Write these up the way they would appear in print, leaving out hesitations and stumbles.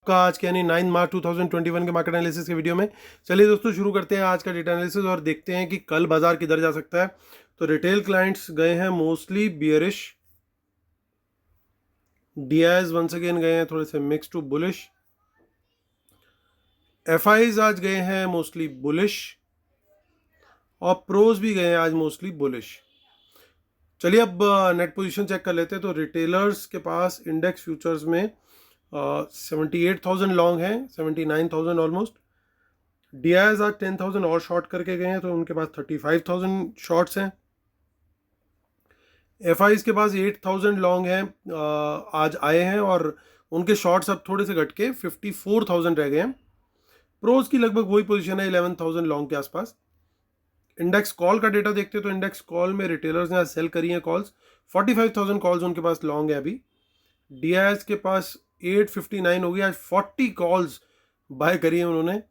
आपका आज के यानी 9 मार्च 2021 के मार्केट एनालिसिस के वीडियो में। चलिए दोस्तों शुरू करते हैं आज का डेटा एनालिसिस और देखते हैं कि कल बाजार किधर जा सकता है। तो रिटेल क्लाइंट्स गए हैं mostly bearish, DIIs once again गए हैं थोड़े से मिक्स टू बुलिश, एफआईज आज गए हैं मोस्टली बुलिश और प्रोज भी गए हैं आज मोस्टली बुलिश। चलिए अब नेट पोजीशन चेक कर लेते हैं। तो रिटेलर्स के पास इंडेक्स फ्यूचर्स में 78,000 लॉन्ग हैं, 79,000 ऑलमोस्ट। डीआईज आज 10,000 और शॉर्ट करके गए हैं, तो उनके पास 35,000 शॉर्ट्स हैं। एफआईज के पास 8,000 लॉन्ग हैं, आज आए हैं और उनके शॉर्ट्स अब थोड़े से घट के 54,000 रह गए हैं। प्रोज की लगभग वही पोजीशन है 11,000 लॉन्ग के आसपास। इंडेक्स कॉल का डेटा देखते हैं तो इंडेक्स कॉल में रिटेलर्स ने आज सेल करी हैं कॉल्स, 45,000 कॉल्स उनके पास लॉन्ग है अभी। डीआईएस के पास 859 हो गई, आज 40 कॉल्स बाय करी है उन्होंने।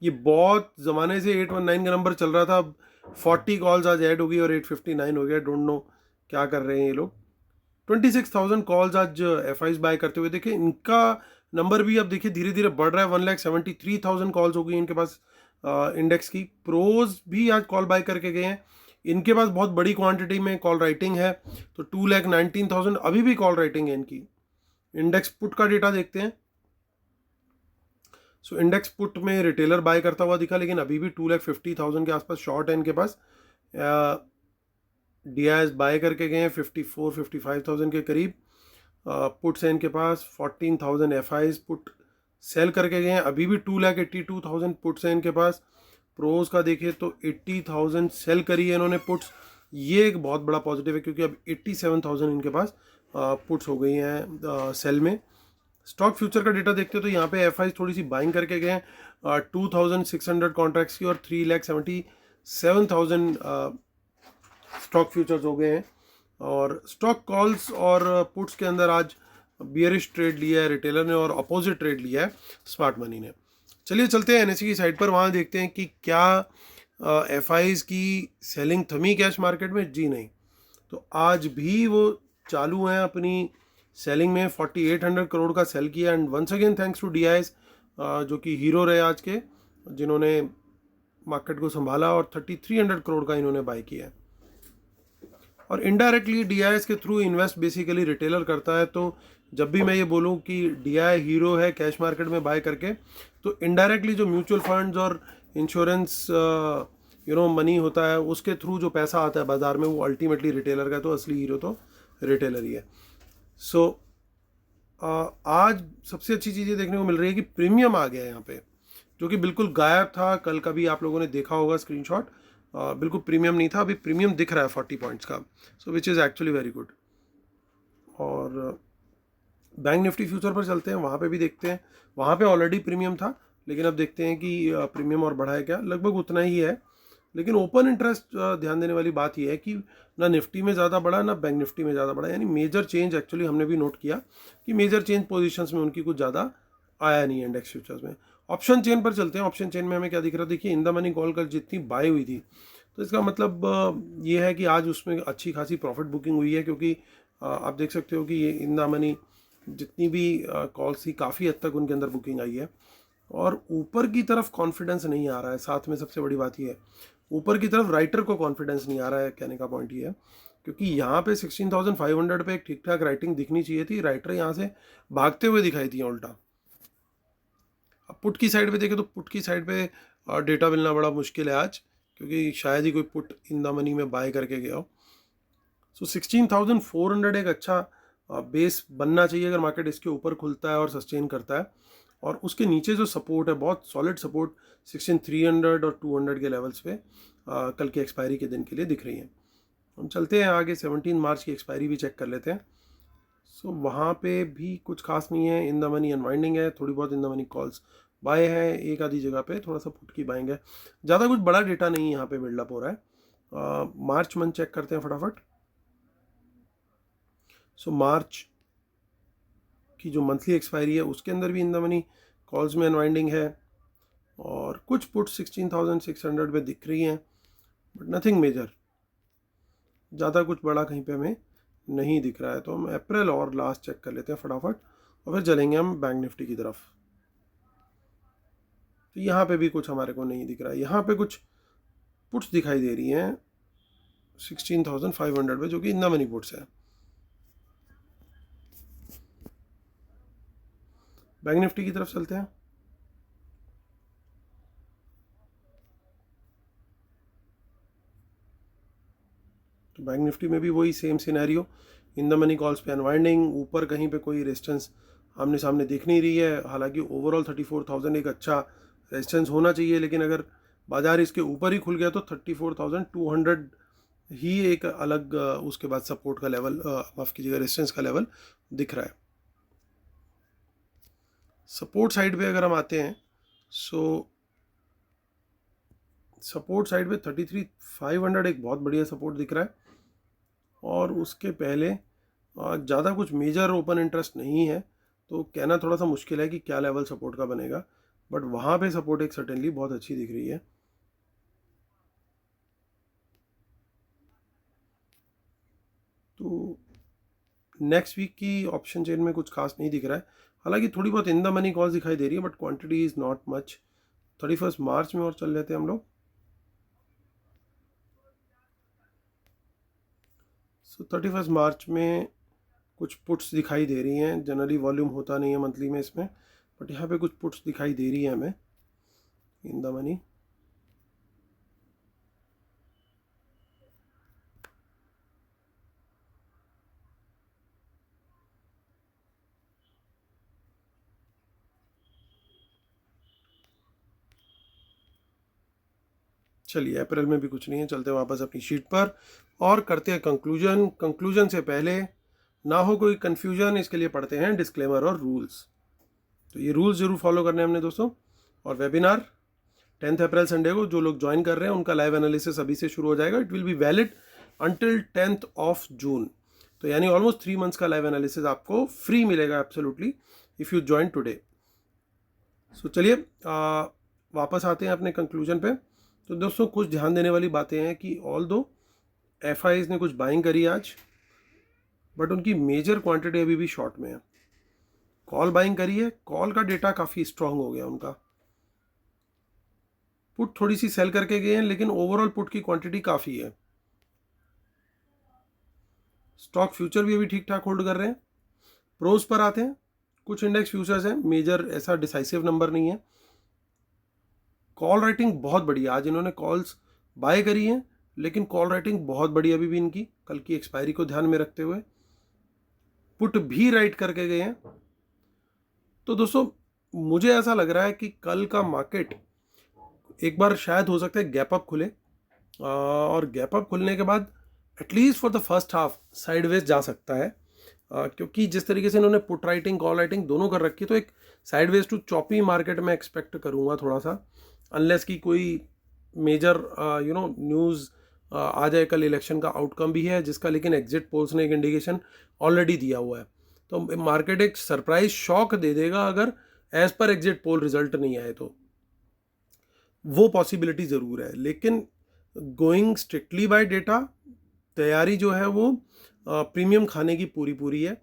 ये बहुत ज़माने से 819 का नंबर चल रहा था, अब 40 कॉल्स आज ऐड हो गई और 859 हो गया। डोंट नो क्या कर रहे हैं ये लोग। 26,000 कॉल्स आज एफआईज बाय करते हुए देखिए। इनका नंबर भी अब देखिए धीरे धीरे बढ़ रहा है, 1,73,000 कॉल्स हो गई इनके पास इंडेक्स की। प्रोज भी आज कॉल बाय करके गए हैं, इनके पास बहुत बड़ी क्वांटिटी में कॉल राइटिंग है, तो 2,19,000 अभी भी कॉल राइटिंग है इनकी। इंडेक्स पुट का डेटा देखते हैं। सो इंडेक्स पुट में रिटेलर बाय करता हुआ दिखा, लेकिन अभी भी 2,50,000 के आसपास शॉर्ट है इनके पास। डीआईएस बाय करके गए हैं 54,55,000 के करीब। पुट्स हैं इनके पास 14,000। एफआईज पुट सेल करके गए हैं, अभी भी 2,82,000 पुट्स हैं इनके पास। प्रोज का देखिए तो 80,000 सेल करी है इन्होंने पुट्स, ये एक बहुत बड़ा पॉजिटिव है क्योंकि अब 87,000 इनके पास पुट्स हो गई हैं सेल में। स्टॉक फ्यूचर का डेटा देखते हैं तो यहाँ पे एफआई थोड़ी सी बाइंग करके गए हैं 2,600 कॉन्ट्रैक्ट्स की और 3,77,000 स्टॉक फ्यूचर्स हो गए हैं। और स्टॉक कॉल्स और पुट्स के अंदर आज बियरिश ट्रेड लिया है रिटेलर ने और अपोजिट ट्रेड लिया है स्मार्ट मनी ने। चलिए चलते हैं एनएसई की साइड पर, वहाँ देखते हैं कि क्या एफआईज की सेलिंग थमी कैश मार्केट में। जी नहीं, तो आज भी वो चालू हैं अपनी सेलिंग में। 4,800 करोड़ का सेल किया and once again thanks to DIIs जो कि हीरो रहे आज के, जिन्होंने मार्केट को संभाला और 3,300 करोड़ का इन्होंने बाय किया है। और इनडायरेक्टली डीआईएस के थ्रू इन्वेस्ट बेसिकली रिटेलर करता है। तो जब भी मैं ये बोलूँ कि डीआई हीरो है कैश मार्केट में बाय करके, तो इनडायरेक्टली जो म्यूचुअल फंड्स और इंश्योरेंस मनी होता है उसके थ्रू जो पैसा आता है बाजार में, वो अल्टीमेटली रिटेलर का, तो असली हीरो तो रिटेलर ही है। सो आज सबसे अच्छी चीज़ ये देखने को मिल रही है कि प्रीमियम आ गया है यहाँ पे, जो कि बिल्कुल गायब था। कल का भी आप लोगों ने देखा होगा स्क्रीनशॉट, बिल्कुल प्रीमियम नहीं था, अभी प्रीमियम दिख रहा है 40 पॉइंट्स का, so which is actually very good. और बैंक निफ्टी फ्यूचर पर चलते हैं, वहाँ पे भी देखते हैं। वहाँ पे ऑलरेडी प्रीमियम था, लेकिन अब देखते हैं कि प्रीमियम और बढ़ा है क्या। लगभग उतना ही है, लेकिन ओपन इंटरेस्ट ध्यान देने वाली बात यह है कि ना निफ्टी में ज़्यादा बढ़ा ना बैंक निफ्टी में ज़्यादा बढ़ा, यानी मेजर चेंज एक्चुअली हमने भी नोट किया कि मेजर चेंज पोजीशंस में उनकी कुछ ज़्यादा आया नहीं है इंडेक्स फ्यूचर्स में। ऑप्शन चेन पर चलते हैं। ऑप्शन चेन में हमें क्या दिख रहा है, देखिए इन द मनी कॉल कल जितनी बाय हुई थी, तो इसका मतलब ये है कि आज उसमें अच्छी खासी प्रॉफिट बुकिंग हुई है, क्योंकि आप देख सकते हो कि ये इन द मनी जितनी भी कॉल्स थी काफ़ी हद तक उनके अंदर बुकिंग आई है और ऊपर की तरफ कॉन्फिडेंस नहीं आ रहा है। साथ में सबसे बड़ी बात यह है, ऊपर की तरफ राइटर को कॉन्फिडेंस नहीं आ रहा है। कहने का पॉइंट ये है, क्योंकि यहाँ पे 16,500 पे एक ठीक ठाक राइटिंग दिखनी चाहिए थी, राइटर यहाँ से भागते हुए दिखाई थी उल्टा। अब पुट की साइड पे देखें तो पुट की साइड पे डेटा मिलना बड़ा मुश्किल है आज, क्योंकि शायद ही कोई पुट इन द मनी में बाय करके गया हो। सो 16,400 एक अच्छा बेस बनना चाहिए अगर मार्केट इसके ऊपर खुलता है और सस्टेन करता है। और उसके नीचे जो सपोर्ट है, बहुत सॉलिड सपोर्ट 16,300 और 200 के लेवल्स पे कल की एक्सपायरी के दिन के लिए दिख रही हैं। हम चलते हैं आगे, 17 मार्च की एक्सपायरी भी चेक कर लेते हैं। सो वहाँ पे भी कुछ खास नहीं है, इन द मनी अनवाइंडिंग है, थोड़ी बहुत in the money calls buy है, एक आधी जगह पे थोड़ा सा पुट की बाइंग है। ज़्यादा कुछ बड़ा डेटा नहीं यहाँ पे बिल्डअप हो रहा है। मार्च मंथ चेक करते हैं फटाफट। सो मार्च की जो मंथली एक्सपायरी है उसके अंदर भी इन द मनी कॉल्स में अनवाइंडिंग है और कुछ पुट 16,600 पे दिख रही हैं, बट नथिंग मेजर, ज़्यादा कुछ बड़ा कहीं पे हमें नहीं दिख रहा है। तो हम अप्रैल और लास्ट चेक कर लेते हैं फटाफट और फिर चलेंगे हम बैंक निफ्टी की तरफ। तो यहाँ पे भी कुछ हमारे को नहीं दिख रहा है। यहाँ पे कुछ पुट्स दिखाई दे रही हैं 16,500 पे, जो कि इन द मनी पुट्स है। बैंक निफ्टी की तरफ चलते हैं। तो बैंक निफ्टी में भी वही same scenario, in the money calls पे अनवाइंडिंग, ऊपर कहीं पे कोई रेजिस्टेंस आमने सामने दिख नहीं रही है। हालांकि ओवरऑल 34,000 एक अच्छा रेजिस्टेंस होना चाहिए, लेकिन अगर बाजार इसके ऊपर ही खुल गया तो 34,200 ही एक अलग उसके बाद सपोर्ट का लेवल, माफ कीजिएगा, रेजिस्टेंस का लेवल दिख रहा है। सपोर्ट साइड पे अगर हम आते हैं, सो सपोर्ट साइड पे 33,500 एक बहुत बढ़िया सपोर्ट दिख रहा है। और उसके पहले ज़्यादा कुछ मेजर ओपन इंटरेस्ट नहीं है, तो कहना थोड़ा सा मुश्किल है कि क्या लेवल सपोर्ट का बनेगा, बट वहाँ पे सपोर्ट एक सर्टेनली बहुत अच्छी दिख रही है। तो नेक्स्ट वीक की ऑप्शन चेन में कुछ खास नहीं दिख रहा है। हालांकि थोड़ी बहुत इन द मनी कॉल्स दिखाई दे रही है, but quantity is not much. 31 मार्च में और चल लेते हैं हम लोग। सो 31 मार्च में कुछ पुट्स दिखाई दे रही हैं। जनरली वॉल्यूम होता नहीं है मंथली में इसमें, बट यहाँ पे कुछ पुट्स दिखाई दे रही है हमें इन द मनी। चलिए, अप्रैल में भी कुछ नहीं है, चलते हैं वापस अपनी शीट पर और करते हैं कंक्लूजन। कंक्लूजन से पहले ना हो कोई कंफ्यूजन, इसके लिए पढ़ते हैं डिस्क्लेमर और रूल्स। तो ये रूल्स जरूर फॉलो करने हैं हमने दोस्तों। और वेबिनार 10 अप्रैल संडे को जो लोग ज्वाइन कर रहे हैं उनका लाइव एनालिसिस अभी से शुरू हो जाएगा। It will be valid until 10 June. तो यानी ऑलमोस्ट 3 मंथ्स का लाइव एनालिसिस आपको फ्री मिलेगा absolutely if you join today. So चलिए वापस आते हैं अपने कंक्लूजन पे। तो दोस्तों कुछ ध्यान देने वाली बातें हैं कि ऑल दो एफआईज ने कुछ बाइंग करी आज, बट उनकी मेजर क्वांटिटी अभी भी शॉर्ट में है। कॉल बाइंग करी है, कॉल का डेटा काफ़ी स्ट्रांग हो गया उनका। पुट थोड़ी सी सेल करके गए हैं, लेकिन ओवरऑल पुट की क्वांटिटी काफ़ी है। स्टॉक फ्यूचर भी अभी ठीक ठाक होल्ड कर रहे हैं। प्रोज पर आते हैं। कुछ इंडेक्स फ्यूचर्स हैं, मेजर ऐसा डिसाइसिव नंबर नहीं है। कॉल राइटिंग बहुत बढ़िया, आज इन्होंने कॉल्स बाय करी हैं, लेकिन कॉल राइटिंग बहुत बढ़िया अभी भी इनकी, कल की एक्सपायरी को ध्यान में रखते हुए पुट भी राइट करके गए हैं। तो दोस्तों मुझे ऐसा लग रहा है कि कल का मार्केट एक बार शायद हो सकता है गैप अप खुले, और गैप अप खुलने के बाद at least for the first half sideways जा सकता है, क्योंकि जिस तरीके से इन्होंने पुट राइटिंग कॉल राइटिंग दोनों कर रखी है, तो एक साइडवेज टू चॉपी मार्केट में एक्सपेक्ट करूंगा थोड़ा सा, अनलेस की कोई मेजर न्यूज़ आ जाए। कल इलेक्शन का आउटकम भी है जिसका लेकिन एग्जिट पोल्स ने एक इंडिकेशन ऑलरेडी दिया हुआ है। तो मार्केट एक सरप्राइज शॉक दे देगा अगर as per exit poll result नहीं आए, तो वो पॉसिबिलिटी ज़रूर है। लेकिन गोइंग स्ट्रिक्टली बाय डेटा, तैयारी जो है वो प्रीमियम खाने की पूरी पूरी है।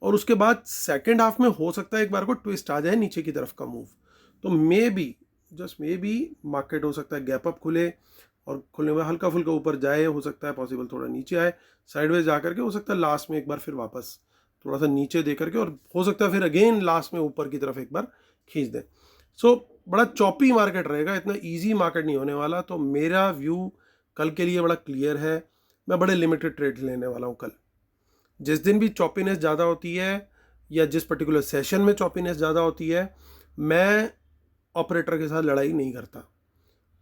और उसके बाद सेकेंड हाफ में हो सकता है एक बार को ट्विस्ट आ जाए नीचे की तरफ का मूव। तो may be, just may be, market हो सकता है गैप अप खुले और खुलने में हल्का फुल्का ऊपर जाए, हो सकता है पॉसिबल थोड़ा नीचे आए, साइडवेज जा करके हो सकता है लास्ट में एक बार फिर वापस थोड़ा सा नीचे दे करके, और हो सकता है फिर अगेन लास्ट में ऊपर की तरफ एक बार खींच दें। सो बड़ा चॉपी मार्केट रहेगा, इतना ईजी मार्केट नहीं होने वाला। तो मेरा व्यू कल के लिए बड़ा क्लियर है। मैं बड़े लिमिटेड ट्रेड लेने वाला हूँ कल। जिस दिन भी चॉपीनेस ज़्यादा होती है या जिस पर्टिकुलर सेशन में चॉपीनेस ज़्यादा होती है, मैं ऑपरेटर के साथ लड़ाई नहीं करता,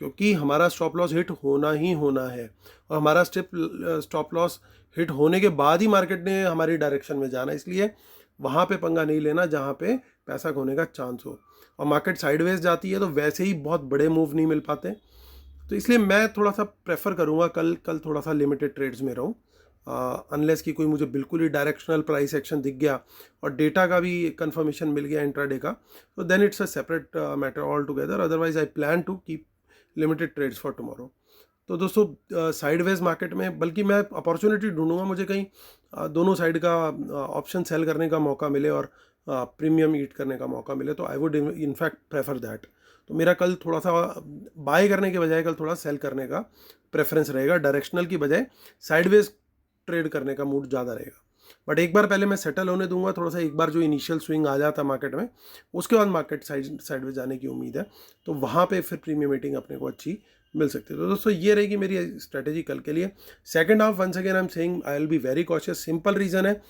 क्योंकि हमारा स्टॉप लॉस हिट होना ही होना है। और हमारा स्टॉप लॉस हिट होने के बाद ही मार्केट ने हमारी डायरेक्शन में जाना, इसलिए वहाँ पे पंगा नहीं लेना जहाँ पे पैसा खोने का चांस हो। और मार्केट साइडवेज जाती है तो वैसे ही बहुत बड़े मूव नहीं मिल पाते। तो इसलिए मैं थोड़ा सा प्रेफर करूँगा कल थोड़ा सा लिमिटेड ट्रेड्स में रहूँ, अनलेस कि कोई मुझे बिल्कुल ही डायरेक्शनल प्राइस एक्शन दिख गया और डेटा का भी कंफर्मेशन मिल गया इंट्राडे का, तो then it's a separate matter altogether. Otherwise I plan to keep limited trades for tomorrow. तो दोस्तों साइडवेज मार्केट में बल्कि मैं अपॉर्चुनिटी ढूंढूंगा, मुझे कहीं दोनों साइड का ऑप्शन सेल करने का मौका मिले और प्रीमियम ईट करने का मौका मिले तो I would in fact prefer that. तो मेरा कल थोड़ा सा बाय करने के बजाय कल थोड़ा सेल करने का प्रेफरेंस रहेगा, डायरेक्शनल की बजाय साइडवेज ट्रेड करने का मूड ज़्यादा रहेगा। बट एक बार पहले मैं सेटल होने दूंगा थोड़ा सा, एक बार जो इनिशियल स्विंग आ जाता मार्केट में, उसके बाद मार्केट साइडवेज जाने की उम्मीद है, तो वहाँ पे फिर प्रीमियम ईटिंग अपने को अच्छी मिल सकती है। तो दोस्तों ये रहेगी मेरी स्ट्रेटेजी कल के लिए। Second half once again I am saying I will be very cautious. Simple reason है,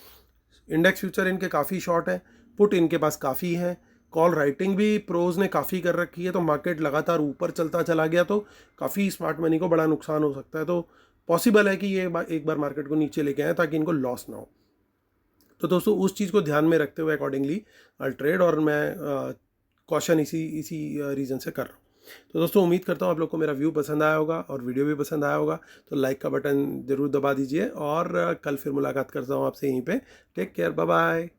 इंडेक्स फ्यूचर इनके काफ़ी शॉर्ट है, पुट इनके पास काफ़ी है, कॉल राइटिंग भी प्रोज ने काफ़ी कर रखी है, तो मार्केट लगातार ऊपर चलता चला गया तो काफ़ी स्मार्ट मनी को बड़ा नुकसान हो सकता है। तो पॉसिबल है कि ये एक बार मार्केट को नीचे लेके आए ताकि इनको लॉस ना हो। तो दोस्तों उस चीज़ को ध्यान में रखते हुए अकॉर्डिंगली आई ट्रेड, और मैं कॉशन इसी रीज़न से कर रहा हूँ। तो दोस्तों उम्मीद करता हूँ आप लोग को मेरा व्यू पसंद आया होगा और वीडियो भी पसंद आया होगा, तो लाइक का बटन ज़रूर दबा दीजिए, और कल फिर मुलाकात करता हूँ आपसे यहीं पे। Take care, bye bye.